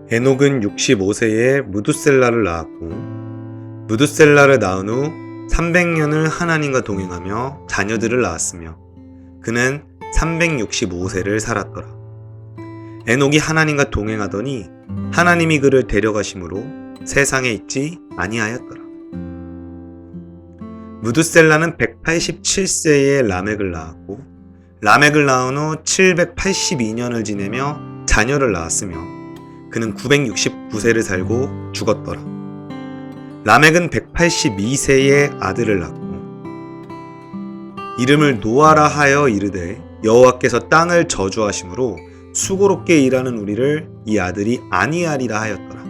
에녹은 65세에 무두셀라를 낳았고 무두셀라를 낳은 후 300년을 하나님과 동행하며 자녀들을 낳았으며 그는 365세를 살았더라. 에녹이 하나님과 동행하더니 하나님이 그를 데려가심으로 세상에 있지 아니하였더라. 무두셀라는 187세에 라멕을 낳았고 라멕을 낳은 후 782년을 지내며 자녀를 낳았으며 그는 969세를 살고 죽었더라. 라멕은 182세에 아들을 낳고 이름을 노아라 하여 이르되 여호와께서 땅을 저주하심으로 수고롭게 일하는 우리를 이 아들이 아니하리라 하였더라.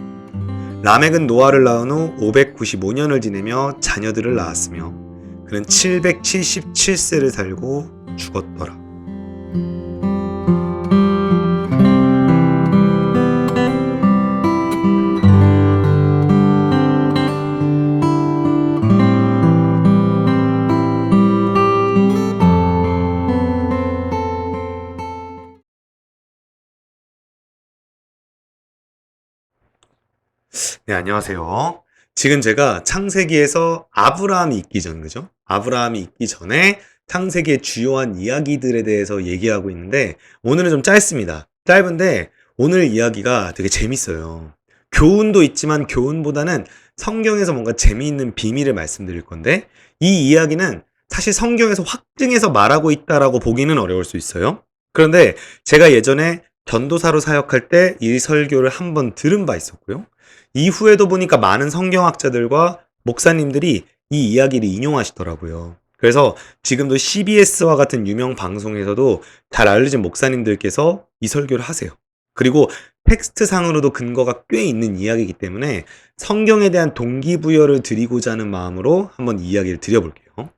라멕은 노아를 낳은 후 595년을 지내며 자녀들을 낳았으며 그는 777세를 살고 죽었더라. 네, 안녕하세요. 지금 제가 창세기에서 아브라함이 있기 전, 그죠? 아브라함이 있기 전에 창세기의 주요한 이야기들에 대해서 얘기하고 있는데 오늘은 좀 짧습니다. 짧은데 오늘 이야기가 되게 재밌어요. 교훈도 있지만 교훈보다는 성경에서 뭔가 재미있는 비밀을 말씀드릴 건데 이 이야기는 사실 성경에서 확증해서 말하고 있다라고 보기는 어려울 수 있어요. 그런데 제가 예전에 전도사로 사역할 때 이 설교를 한번 들은 바 있었고요. 이후에도 보니까 많은 성경학자들과 목사님들이 이 이야기를 인용하시더라고요. 그래서 지금도 CBS와 같은 유명 방송에서도 잘 알려진 목사님들께서 이 설교를 하세요. 그리고 텍스트상으로도 근거가 꽤 있는 이야기이기 때문에 성경에 대한 동기부여를 드리고자 하는 마음으로 한번 이야기를 드려볼게요.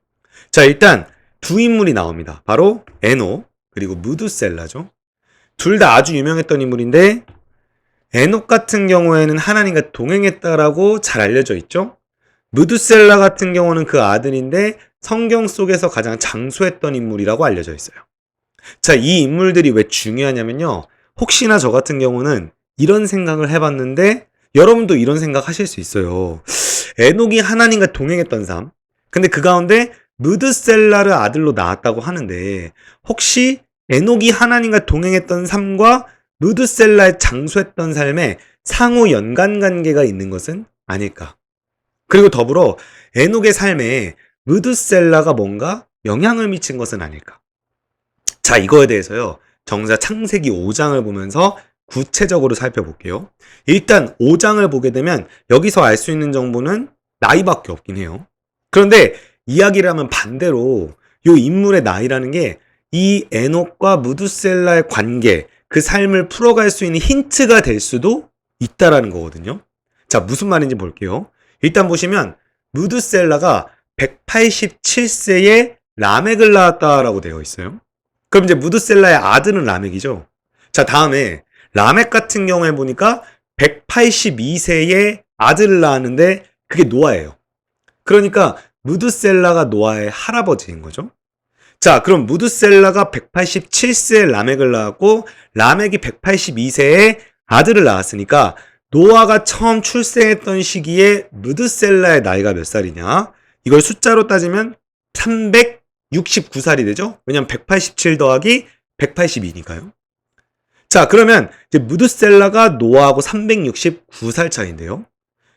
자, 일단 두 인물이 나옵니다. 바로 에녹 그리고 무두셀라죠. 둘 다 아주 유명했던 인물인데 에녹 같은 경우에는 하나님과 동행했다라고 잘 알려져 있죠. 무두셀라 같은 경우는 그 아들인데 성경 속에서 가장 장수했던 인물이라고 알려져 있어요. 자, 이 인물들이 왜 중요하냐면요. 혹시나 저 같은 경우는 이런 생각을 해봤는데 여러분도 이런 생각 하실 수 있어요. 에녹이 하나님과 동행했던 삶. 근데 그 가운데 무두셀라를 아들로 낳았다고 하는데 혹시 에녹이 하나님과 동행했던 삶과 무두셀라의 장수했던 삶에 상호 연관관계가 있는 것은 아닐까? 그리고 더불어 에녹의 삶에 무두셀라가 뭔가 영향을 미친 것은 아닐까? 자, 이거에 대해서요. 정자 창세기 5장을 보면서 구체적으로 살펴볼게요. 일단 5장을 보게 되면 여기서 알 수 있는 정보는 나이밖에 없긴 해요. 그런데 이야기를 하면 반대로 이 인물의 나이라는 게 이 에녹과 무두셀라의 관계, 그 삶을 풀어갈 수 있는 힌트가 될 수도 있다라는 거거든요. 자, 무슨 말인지 볼게요. 일단 보시면 무두셀라가 187세에 라멕을 낳았다라고 되어 있어요. 그럼 이제 무두셀라의 아들은 라멕이죠. 자, 다음에 라멕 같은 경우에 보니까 182세에 아들을 낳았는데 그게 노아예요. 그러니까 무두셀라가 노아의 할아버지인 거죠. 자, 그럼 무두셀라가 187세에 라멕을 낳았고 라멕이 182세에 아들을 낳았으니까 노아가 처음 출생했던 시기에 무두셀라의 나이가 몇 살이냐? 이걸 숫자로 따지면 369살이 되죠? 왜냐면 187 더하기 182니까요. 자, 그러면 이제 무두셀라가 노아하고 369살 차이인데요.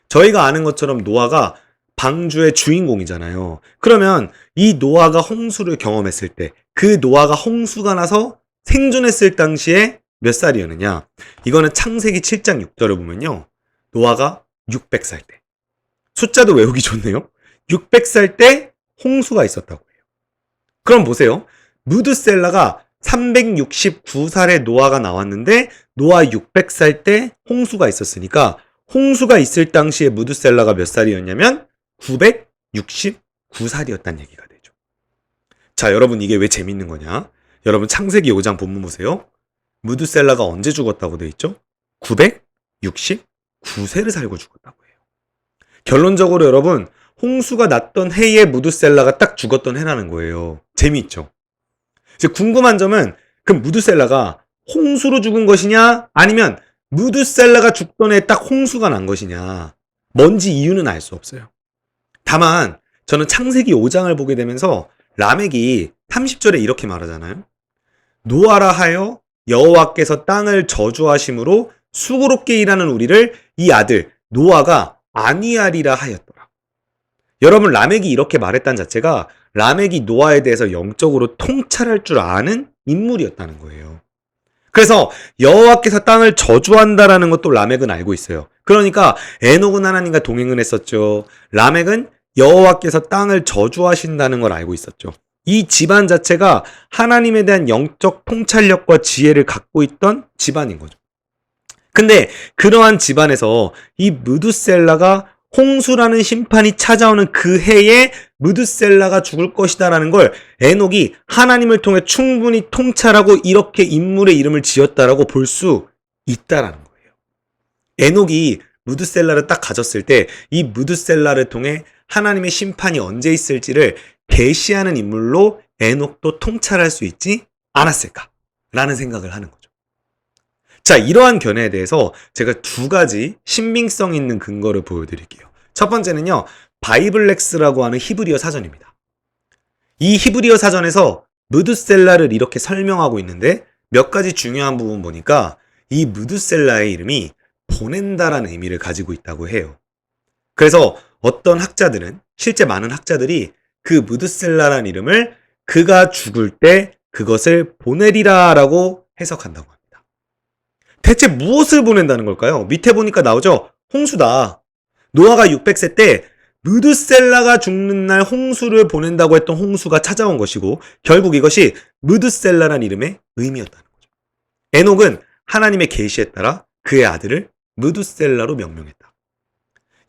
저희가 아는 것처럼 노아가 방주의 주인공이잖아요. 그러면 이 노아가 홍수를 경험했을 때 그 노아가 홍수가 나서 생존했을 당시에 몇 살이었느냐? 이거는 창세기 7장 6절을 보면요. 노아가 600살 때. 숫자도 외우기 좋네요. 600살 때 홍수가 있었다고 해요. 그럼 보세요. 무두셀라가 369살에 노아가 나왔는데 노아 600살 때 홍수가 있었으니까 홍수가 있을 당시에 무두셀라가 몇 살이었냐면 969살이었다는 얘기가 되죠. 자, 여러분 이게 왜 재밌는 거냐? 여러분 창세기 5장 본문 보세요. 무두셀라가 언제 죽었다고 돼 있죠? 969세를 살고 죽었다고 해요. 결론적으로 여러분 홍수가 났던 해에 무두셀라가 딱 죽었던 해라는 거예요. 재미있죠? 이제 궁금한 점은 그럼 무두셀라가 홍수로 죽은 것이냐 아니면 무드셀라가 죽던 해에 딱 홍수가 난 것이냐? 뭔지 이유는 알 수 없어요. 다만 저는 창세기 5장을 보게 되면서 라멕이 30절에 이렇게 말하잖아요. 노아라 하여 여호와께서 땅을 저주하심으로 수고롭게 일하는 우리를 이 아들 노아가 안위하리라 하였더라. 여러분, 라멕이 이렇게 말했다는 자체가 라멕이 노아에 대해서 영적으로 통찰할 줄 아는 인물이었다는 거예요. 그래서 여호와께서 땅을 저주한다라는 것도 라멕은 알고 있어요. 그러니까 에녹은 하나님과 동행을 했었죠. 라멕은 여호와께서 땅을 저주하신다는 걸 알고 있었죠. 이 집안 자체가 하나님에 대한 영적 통찰력과 지혜를 갖고 있던 집안인 거죠. 근데 그러한 집안에서 이 무드셀라가 홍수라는 심판이 찾아오는 그 해에 무드셀라가 죽을 것이다라는 걸 에녹이 하나님을 통해 충분히 통찰하고 이렇게 인물의 이름을 지었다라고 볼 수 있다라는 거예요. 에녹이 무드셀라를 딱 가졌을 때 이 무드셀라를 통해 하나님의 심판이 언제 있을지를 계시하는 인물로 에녹도 통찰할 수 있지 않았을까라는 생각을 하는 거죠. 자, 이러한 견해에 대해서 제가 두 가지 신빙성 있는 근거를 보여드릴게요. 첫 번째는요, 바이블렉스라고 하는 히브리어 사전입니다. 이 히브리어 사전에서 무드셀라를 이렇게 설명하고 있는데 몇 가지 중요한 부분 보니까 이 무드셀라의 이름이 보낸다라는 의미를 가지고 있다고 해요. 그래서 어떤 학자들은, 실제 많은 학자들이 그 무드셀라라는 이름을 그가 죽을 때 그것을 보내리라라고 해석한다고 합니다. 대체 무엇을 보낸다는 걸까요? 밑에 보니까 나오죠? 홍수다. 노아가 600세 때 무드셀라가 죽는 날 홍수를 보낸다고 했던 홍수가 찾아온 것이고 결국 이것이 무드셀라라는 이름의 의미였다는 거죠. 에녹은 하나님의 계시에 따라 그의 아들을 무드셀라로 명명했다.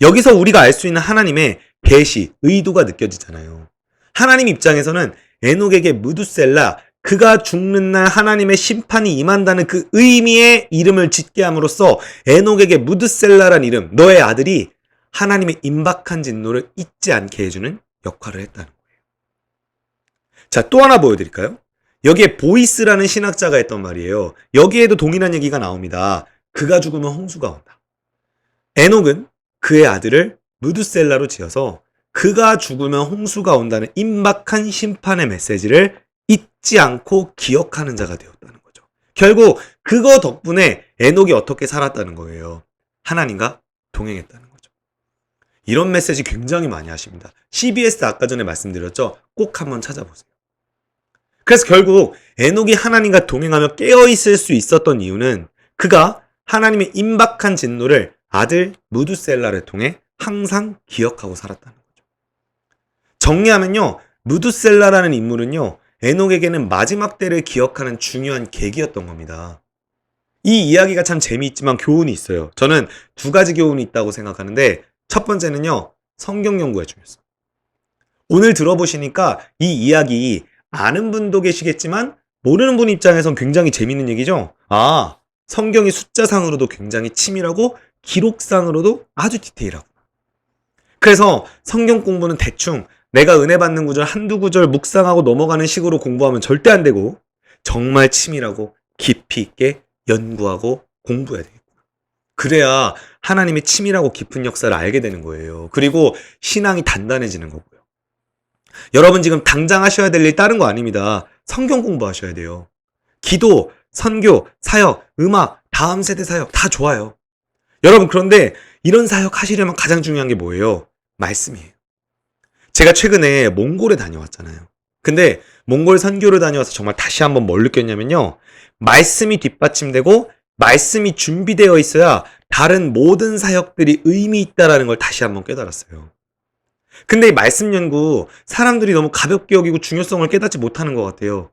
여기서 우리가 알 수 있는 하나님의 계시, 의도가 느껴지잖아요. 하나님 입장에서는 에녹에게 무드셀라, 그가 죽는 날 하나님의 심판이 임한다는 그 의미의 이름을 짓게 함으로써 에녹에게 무드셀라란 이름, 너의 아들이 하나님의 임박한 진노를 잊지 않게 해주는 역할을 했다는 거예요. 자, 또 하나 보여드릴까요? 여기에 보이스라는 신학자가 했던 말이에요. 여기에도 동일한 얘기가 나옵니다. 그가 죽으면 홍수가 온다. 에녹은 그의 아들을 무드셀라로 지어서 그가 죽으면 홍수가 온다는 임박한 심판의 메시지를 잊지 않고 기억하는 자가 되었다는 거죠. 결국 그거 덕분에 에녹이 어떻게 살았다는 거예요. 하나님과 동행했다는 거죠. 이런 메시지 굉장히 많이 하십니다. CBS 아까 전에 말씀드렸죠? 꼭 한번 찾아보세요. 그래서 결국 에녹이 하나님과 동행하며 깨어있을 수 있었던 이유는 그가 하나님의 임박한 진노를 아들 무드셀라를 통해 항상 기억하고 살았다는 거죠. 정리하면요, 무드셀라라는 인물은요, 에녹에게는 마지막 때를 기억하는 중요한 계기였던 겁니다. 이 이야기가 참 재미있지만 교훈이 있어요. 저는 두 가지 교훈이 있다고 생각하는데 첫 번째는요, 성경 연구의 중요성. 오늘 들어보시니까 이 이야기 아는 분도 계시겠지만 모르는 분 입장에선 굉장히 재미있는 얘기죠. 아, 성경이 숫자상으로도 굉장히 치밀하고 기록상으로도 아주 디테일하고. 그래서 성경 공부는 대충 내가 은혜 받는 구절 한두 구절 묵상하고 넘어가는 식으로 공부하면 절대 안 되고 정말 치밀하고 깊이 있게 연구하고 공부해야 되겠구나. 그래야 하나님의 치밀하고 깊은 역사를 알게 되는 거예요. 그리고 신앙이 단단해지는 거고요. 여러분 지금 당장 하셔야 될 일 다른 거 아닙니다. 성경 공부하셔야 돼요. 기도, 선교, 사역, 음악, 다음 세대 사역 다 좋아요. 여러분 그런데 이런 사역 하시려면 가장 중요한 게 뭐예요? 말씀이에요. 제가 최근에 몽골에 다녀왔잖아요. 근데 몽골 선교를 다녀와서 정말 다시 한번 뭘 느꼈냐면요. 말씀이 뒷받침되고 말씀이 준비되어 있어야 다른 모든 사역들이 의미 있다라는 걸 다시 한번 깨달았어요. 근데 이 말씀 연구 사람들이 너무 가볍게 여기고 중요성을 깨닫지 못하는 것 같아요.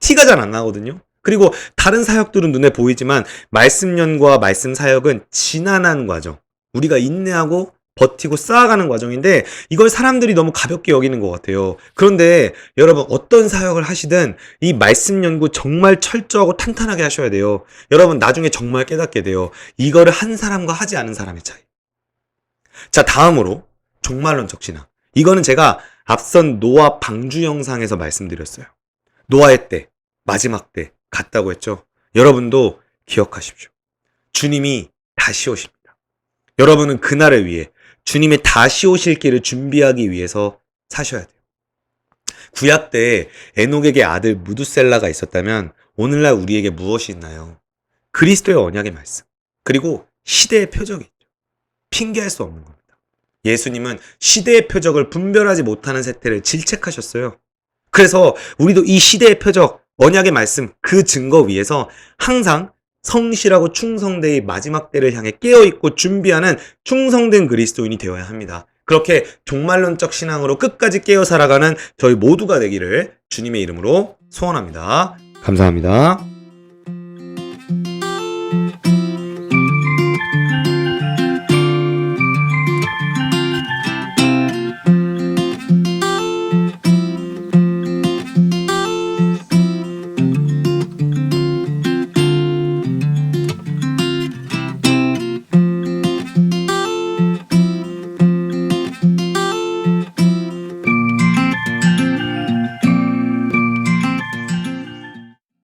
티가 잘 안 나거든요. 그리고 다른 사역들은 눈에 보이지만 말씀 연구와 말씀 사역은 지난한 과정. 우리가 인내하고 버티고 쌓아가는 과정인데 이걸 사람들이 너무 가볍게 여기는 것 같아요. 그런데 여러분 어떤 사역을 하시든 이 말씀 연구 정말 철저하고 탄탄하게 하셔야 돼요. 여러분 나중에 정말 깨닫게 돼요. 이거를 한 사람과 하지 않은 사람의 차이. 자, 다음으로 종말론적 신앙. 이거는 제가 앞선 노아 방주 영상에서 말씀드렸어요. 노아의 때, 마지막 때 같다고 했죠. 여러분도 기억하십시오. 주님이 다시 오십니다. 여러분은 그날을 위해 주님의 다시 오실 길을 준비하기 위해서 사셔야 돼요. 구약 때 에녹에게 아들 무두셀라가 있었다면 오늘날 우리에게 무엇이 있나요? 그리스도의 언약의 말씀, 그리고 시대의 표적이 있죠. 핑계할 수 없는 겁니다. 예수님은 시대의 표적을 분별하지 못하는 세태를 질책하셨어요. 그래서 우리도 이 시대의 표적, 언약의 말씀, 그 증거 위에서 항상 성실하고 충성되이 마지막 때를 향해 깨어있고 준비하는 충성된 그리스도인이 되어야 합니다. 그렇게 종말론적 신앙으로 끝까지 깨어 살아가는 저희 모두가 되기를 주님의 이름으로 소원합니다. 감사합니다.